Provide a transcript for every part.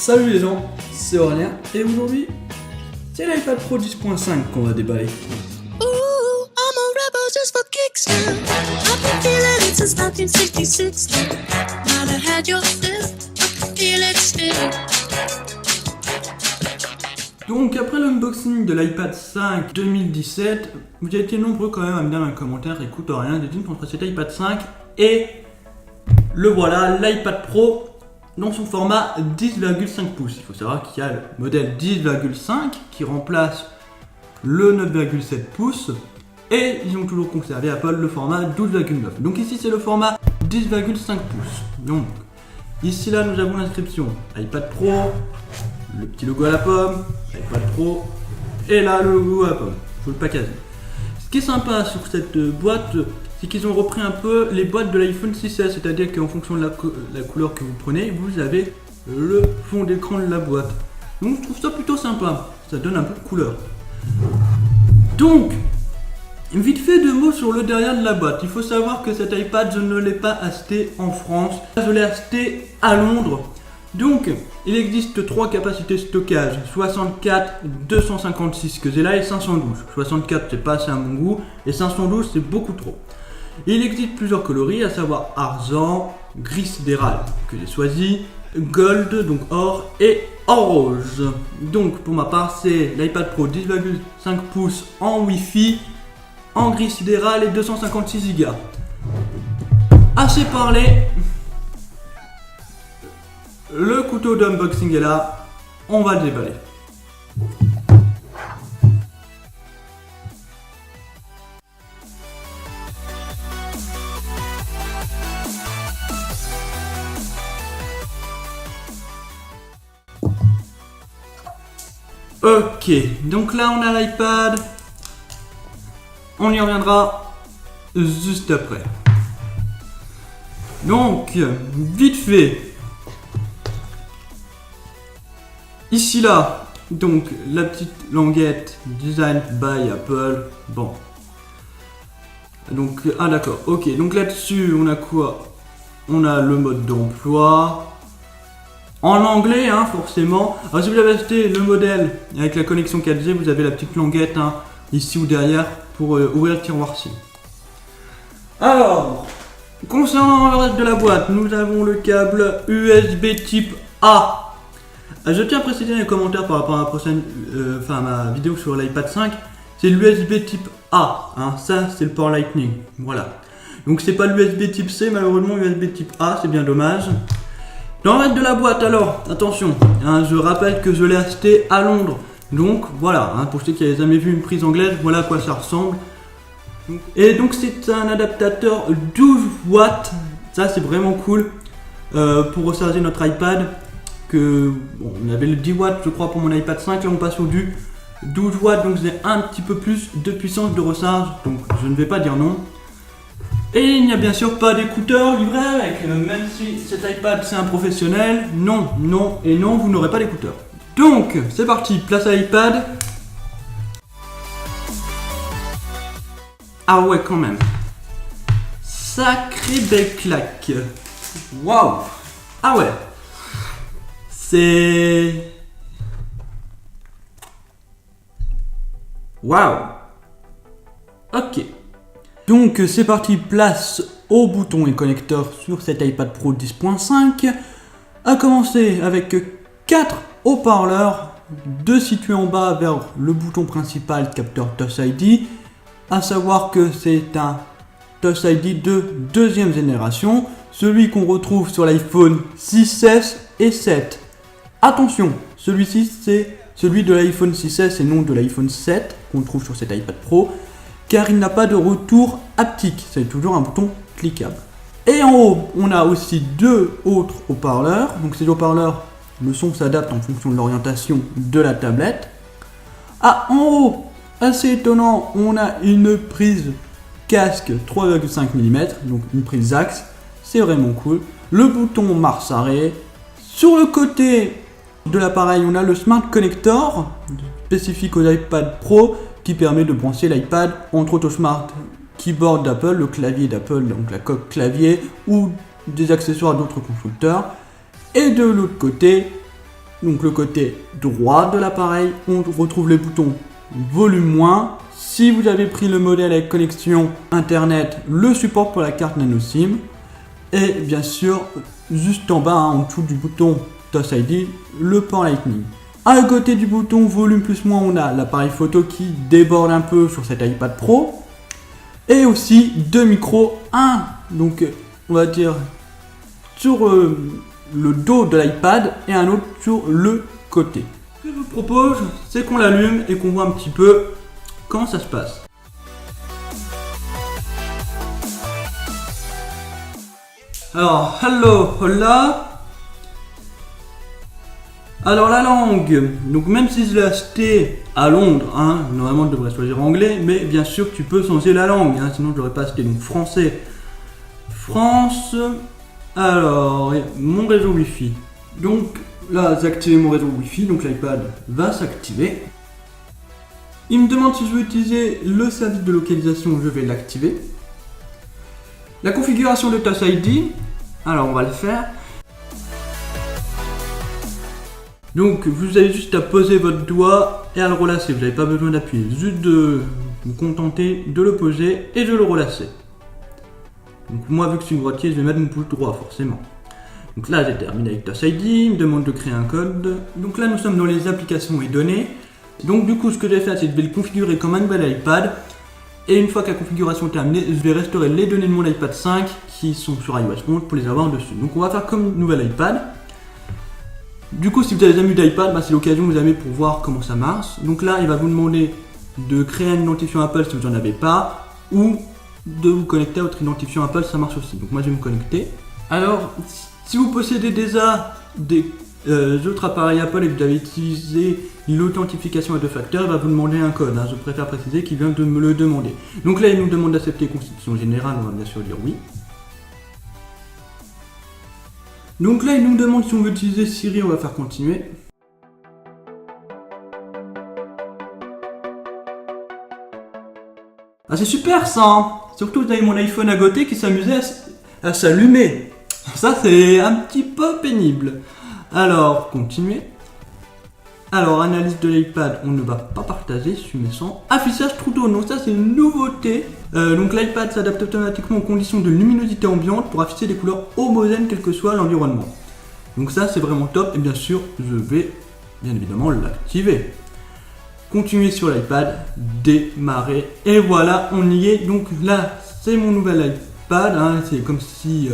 Salut les gens, c'est Aurélien et aujourd'hui c'est l'iPad Pro 10.5 qu'on va déballer. Ooh, I'm a rebel just for kicks now. I've been feeling it since 1966 now. Might have had your fill, I can feel it still. Donc après l'unboxing de l'iPad 5 2017, vous avez été nombreux quand même à me dire dans les commentaires, écoute Aurélien, dédine entre cet iPad 5 et le voilà, l'iPad Pro dans son format 10,5 pouces. Il faut savoir qu'il y a le modèle 10,5 qui remplace le 9,7 pouces et ils ont toujours conservé Apple le format 12,9. Donc ici c'est le format 10,5 pouces. Donc ici là nous avons l'inscription iPad Pro, le petit logo à la pomme, iPad Pro et là le logo à la pomme, full packaging. Ce qui est sympa sur cette boîte, c'est qu'ils ont repris un peu les boîtes de l'iPhone 6S, c'est-à-dire qu'en fonction de la couleur que vous prenez, vous avez le fond d'écran de la boîte. Donc je trouve ça plutôt sympa, ça donne un peu de couleur. Donc, vite fait deux mots sur le derrière de la boîte. Il faut savoir que cet iPad, je ne l'ai pas acheté en France, je l'ai acheté à Londres. Donc, il existe trois capacités stockage, 64, 256 que j'ai là et 512. 64 c'est pas assez à mon goût et 512 c'est beaucoup trop. Il existe plusieurs coloris, à savoir argent, gris sidéral que j'ai choisi, gold donc or et or rose. Donc pour ma part c'est l'iPad Pro 10,5 pouces en Wi-Fi, en gris sidéral et 256 Go. Assez parlé. Le couteau d'unboxing est là, on va le déballer. Ok, donc là on a l'iPad, on y reviendra juste après. Donc, vite fait. Ici là, donc la petite languette Design by Apple. Bon. Donc, ah d'accord, ok. Donc là-dessus, on a quoi? On a le mode d'emploi. En anglais, hein, forcément. Alors si vous avez acheté le modèle avec la connexion 4G, vous avez la petite languette hein, ici ou derrière pour ouvrir le tiroir-ci. Alors, concernant le reste de la boîte, nous avons le câble USB type A. Je tiens à préciser dans les commentaires par rapport à la prochaine, ma vidéo sur l'iPad 5, c'est l'USB type A, hein, ça c'est le port Lightning, voilà. Donc c'est pas l'USB type C, malheureusement USB type A, c'est bien dommage. Dans le reste de la boîte alors, attention, hein, je rappelle que je l'ai acheté à Londres, donc voilà, hein, pour ceux qui n'avaient jamais vu une prise anglaise, voilà à quoi ça ressemble. Et donc c'est un adaptateur 12 watts, ça c'est vraiment cool, pour recharger notre iPad. Bon, on avait le 10 watts je crois pour mon iPad 5, là on passe au du 12 watts donc j'ai un petit peu plus de puissance de recharge, donc je ne vais pas dire non. Et il n'y a bien sûr pas d'écouteurs livrés avec, même si cet iPad c'est un professionnel, non, non et non, vous n'aurez pas d'écouteurs. Donc c'est parti, place à l'iPad. Ah ouais quand même, sacré belle claque, waouh, ah ouais. C'est... Waouh. Ok. Donc c'est parti, place au bouton et connecteur sur cet iPad Pro 10.5. À commencer avec 4 haut-parleurs, 2 situés en bas vers le bouton principal capteur Touch ID. À savoir que c'est un Touch ID de deuxième génération, celui qu'on retrouve sur l'iPhone 6S et 7. Attention, celui-ci c'est celui de l'iPhone 6S et non de l'iPhone 7 qu'on trouve sur cet iPad Pro, car il n'a pas de retour haptique, c'est toujours un bouton cliquable. Et en haut, on a aussi 2 autres haut-parleurs, donc ces haut-parleurs, le son s'adapte en fonction de l'orientation de la tablette. Ah, en haut, assez étonnant, on a une prise casque 3,5 mm, donc une prise axe, c'est vraiment cool. Le bouton marche-arrêt. Sur le côté de l'appareil, on a le Smart Connector spécifique aux iPad Pro qui permet de brancher l'iPad entre autres au Smart Keyboard d'Apple, le clavier d'Apple, donc la coque clavier ou des accessoires d'autres constructeurs. Et de l'autre côté, donc le côté droit de l'appareil, on retrouve les boutons volume moins. Si vous avez pris le modèle avec connexion internet, le support pour la carte nano SIM. Et bien sûr, juste en bas, en dessous du bouton Touch ID, le port Lightning. À côté du bouton volume plus moins, on a l'appareil photo qui déborde un peu sur cet iPad Pro. Et aussi deux micros, un donc on va dire sur le dos de l'iPad et un autre sur le côté. Ce que je vous propose, c'est qu'on l'allume et qu'on voit un petit peu comment ça se passe. Alors, hello, hola. Alors la langue, donc même si je l'ai acheté à Londres, hein, normalement je devrais choisir anglais, mais bien sûr tu peux changer la langue, hein, sinon je n'aurais pas acheté. Donc français, France, alors mon réseau Wi-Fi. Donc là j'ai activé mon réseau Wi-Fi, donc l'iPad va s'activer. Il me demande si je veux utiliser le service de localisation, je vais l'activer. La configuration de Touch ID, alors on va le faire. Donc vous avez juste à poser votre doigt et à le relâcher, vous n'avez pas besoin d'appuyer, juste de vous contenter de le poser et de le relâcher. Donc moi vu que je suis droitier, je vais mettre mon pouce droit forcément. Donc là j'ai terminé avec Touch ID, il me demande de créer un code. Donc là nous sommes dans les applications et données. Donc du coup ce que je vais faire c'est que je vais le configurer comme un nouvel iPad. Et une fois que la configuration est terminée, je vais restaurer les données de mon iPad 5 qui sont sur iOS 11 pour les avoir dessus. Donc on va faire comme nouvel iPad. Du coup, si vous avez jamais eu d'iPad, c'est l'occasion que vous avez pour voir comment ça marche. Donc là, il va vous demander de créer un identifiant Apple si vous n'en avez pas, ou de vous connecter à votre identifiant Apple, ça marche aussi. Donc moi, je vais me connecter. Alors, si vous possédez déjà des autres appareils Apple et que vous avez utilisé l'authentification à deux facteurs, il va vous demander un code. Hein. Je préfère préciser qu'il vient de me le demander. Donc là, il nous demande d'accepter Constitution Générale, on va bien sûr dire oui. Donc là, il nous demande si on veut utiliser Siri, on va faire continuer. Ah, c'est super ça, hein. Surtout vous avez mon iPhone à côté qui s'amusait à s'allumer. Ça, c'est un petit peu pénible. Alors, continuer. Alors, analyse de l'iPad, on ne va pas partager, soumission. Affichage True Tone, donc ça c'est une nouveauté. Donc l'iPad s'adapte automatiquement aux conditions de luminosité ambiante pour afficher des couleurs homogènes quel que soit l'environnement. Donc ça c'est vraiment top et bien sûr je vais bien évidemment l'activer. Continuer sur l'iPad, démarrer et voilà on y est. Donc là c'est mon nouvel iPad, hein, c'est comme si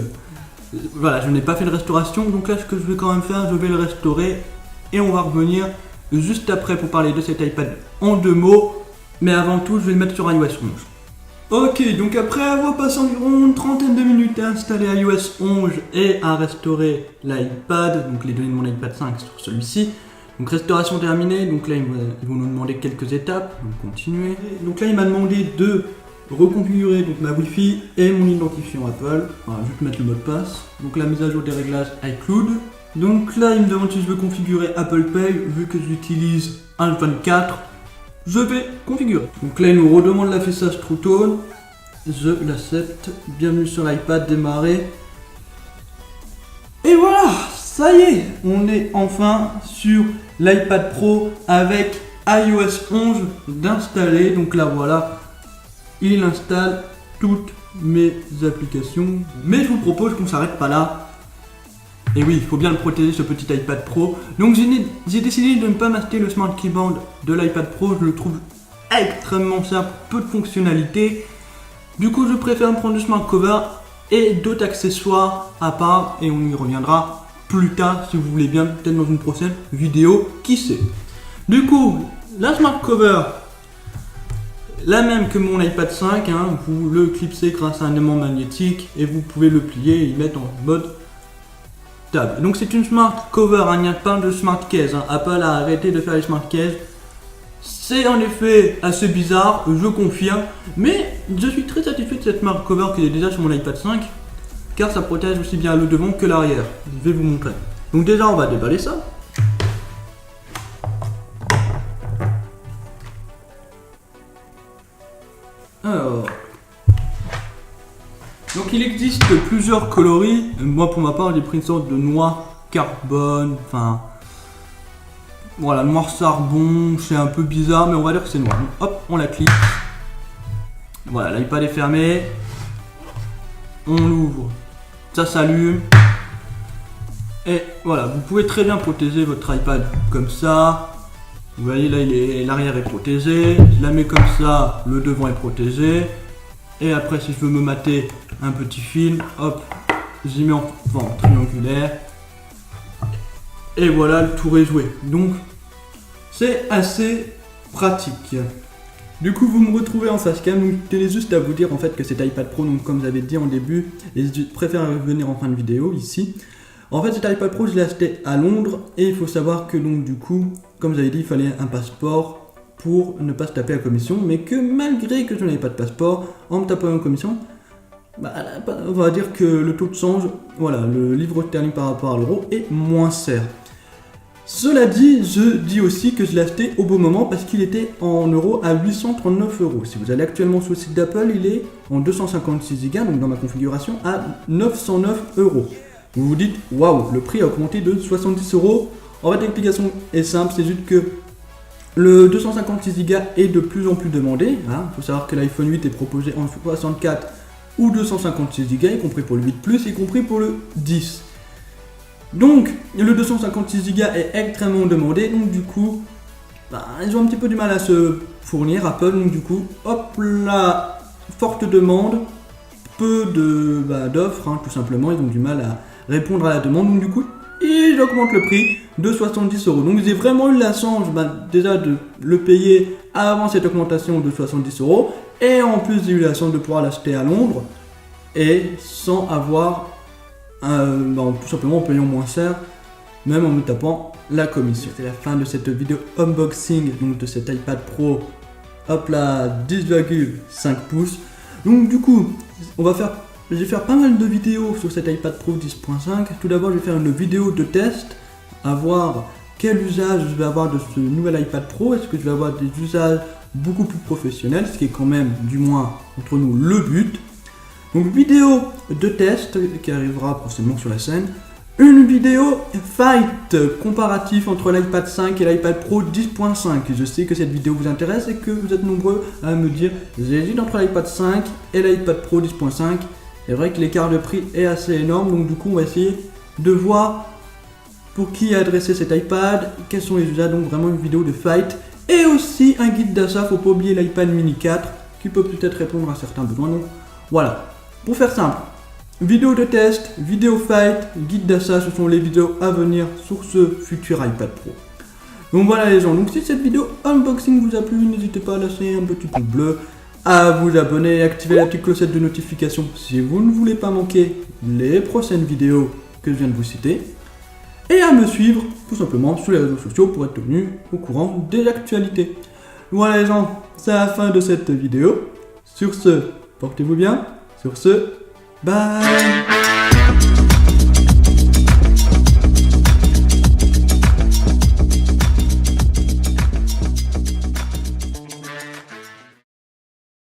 voilà je n'ai pas fait de restauration. Donc là ce que je vais quand même faire, je vais le restaurer et on va revenir juste après pour parler de cet iPad en deux mots. Mais avant tout je vais le mettre sur iOS 11. Ok, donc après avoir passé environ une trentaine de minutes à installer iOS 11 et à restaurer l'iPad, donc les données de mon iPad 5 sur celui-ci, donc restauration terminée, donc là ils vont nous demander quelques étapes, donc continuer. Donc là il m'a demandé de reconfigurer donc ma Wi-Fi et mon identifiant Apple, voilà, juste mettre le mot de passe, donc la mise à jour des réglages iCloud. Donc là il me demande si je veux configurer Apple Pay, vu que j'utilise un 24. Je vais configurer. Donc là, il nous redemande l'affichage True Tone. Je l'accepte. Bienvenue sur l'iPad, démarrer. Et voilà, ça y est, on est enfin sur l'iPad Pro avec iOS 11 d'installer. Donc là, voilà, il installe toutes mes applications. Mais je vous propose qu'on ne s'arrête pas là. Et oui, il faut bien le protéger ce petit iPad Pro. Donc j'ai décidé de ne pas m'acheter le Smart Keyboard de l'iPad Pro. Je le trouve extrêmement simple, peu de fonctionnalités. Du coup, je préfère me prendre le Smart Cover et d'autres accessoires à part. Et on y reviendra plus tard, si vous voulez bien, peut-être dans une prochaine vidéo, qui sait. Du coup, la Smart Cover, la même que mon iPad 5, hein, vous le clipsez grâce à un aimant magnétique et vous pouvez le plier et y mettre en mode table. Donc c'est une Smart Cover, hein, il n'y a pas de Smart Case. Hein. Apple a arrêté de faire les Smart Case. C'est en effet assez bizarre, je confirme, mais je suis très satisfait de cette Smart Cover qui est déjà sur mon iPad 5, car ça protège aussi bien le devant que l'arrière. Je vais vous montrer. Donc déjà on va déballer ça. Alors, donc il existe plusieurs coloris. Moi pour ma part j'ai pris une sorte de noir carbone, enfin Voilà, noir charbon, c'est un peu bizarre, mais on va dire que c'est noir. Donc, hop, on la clique. Voilà, l'iPad est fermé. On l'ouvre, ça s'allume. Et voilà, vous pouvez très bien protéger votre iPad comme ça. Vous voyez là, l'arrière est protégé. Je la mets comme ça, le devant est protégé. Et après, si je veux me mater un petit film, hop, j'y mets en triangulaire. Et voilà, le tour est joué. Donc, c'est assez pratique. Du coup, vous me retrouvez en face cam. Donc, je tenais juste à vous dire en fait que cet iPad Pro, donc comme j'avais dit en début, et je préfère revenir en fin de vidéo ici. En fait, cet iPad Pro, je l'ai acheté à Londres et il faut savoir que donc du coup, comme j'avais dit, il fallait un passeport pour ne pas se taper la commission, mais que malgré que je n'avais pas de passeport, en me tapant la commission, on va dire que le taux de change, voilà, le livre sterling par rapport à l'euro est moins cher. Cela dit, je dis aussi que je l'ai acheté au bon moment parce qu'il était en euros à 839 €. Si vous allez actuellement sur le site d'Apple, il est en 256 Go, donc dans ma configuration, à 909 €. Vous vous dites, waouh, le prix a augmenté de 70 €. En fait, l'explication est simple, c'est juste que le 256 Go est de plus en plus demandé. Il faut savoir que l'iPhone 8 est proposé en 64 ou 256 Go, y compris pour le 8 Plus, y compris pour le 10. Donc, le 256 Go est extrêmement demandé, donc du coup, ils ont un petit peu du mal à se fournir, Apple, donc du coup, hop là, forte demande, peu d'offres, tout simplement, ils ont du mal à répondre à la demande, donc du coup, ils augmentent le prix de 70 €. Donc j'ai vraiment eu la chance déjà de le payer avant cette augmentation de 70 €, et en plus j'ai eu la chance de pouvoir l'acheter à Londres, et sans avoir tout simplement en payant moins cher, même en me tapant la commission. C'est la fin de cette vidéo unboxing donc de cet iPad Pro, hop là, 10,5 pouces. Donc du coup, je vais faire pas mal de vidéos sur cet iPad Pro 10.5. Tout d'abord, je vais faire une vidéo de test, à voir quel usage je vais avoir de ce nouvel iPad Pro. Est-ce que je vais avoir des usages beaucoup plus professionnels, ce qui est quand même, du moins entre nous, le but. Donc vidéo de test qui arrivera prochainement sur la chaîne. Une vidéo fight comparatif entre l'iPad 5 et l'iPad Pro 10.5. Je sais que cette vidéo vous intéresse et que vous êtes nombreux à me dire j'hésite entre l'iPad 5 et l'iPad Pro 10.5. C'est vrai que l'écart de prix est assez énorme, donc du coup on va essayer de voir pour qui est adressé cet iPad, quels sont les usages, donc vraiment une vidéo de fight. Et aussi un guide d'achat, faut pas oublier l'iPad mini 4 qui peut peut-être répondre à certains besoins. Donc voilà. Pour faire simple, vidéo de test, vidéo fight, guide d'achat, ce sont les vidéos à venir sur ce futur iPad Pro. Donc voilà les gens, donc si cette vidéo unboxing vous a plu, n'hésitez pas à lâcher un petit pouce bleu, à vous abonner et activer la petite clochette de notification si vous ne voulez pas manquer les prochaines vidéos que je viens de vous citer. Et à me suivre tout simplement sur les réseaux sociaux pour être tenu au courant des actualités. Voilà les gens, c'est la fin de cette vidéo. Sur ce, portez-vous bien. Sur ce, bye.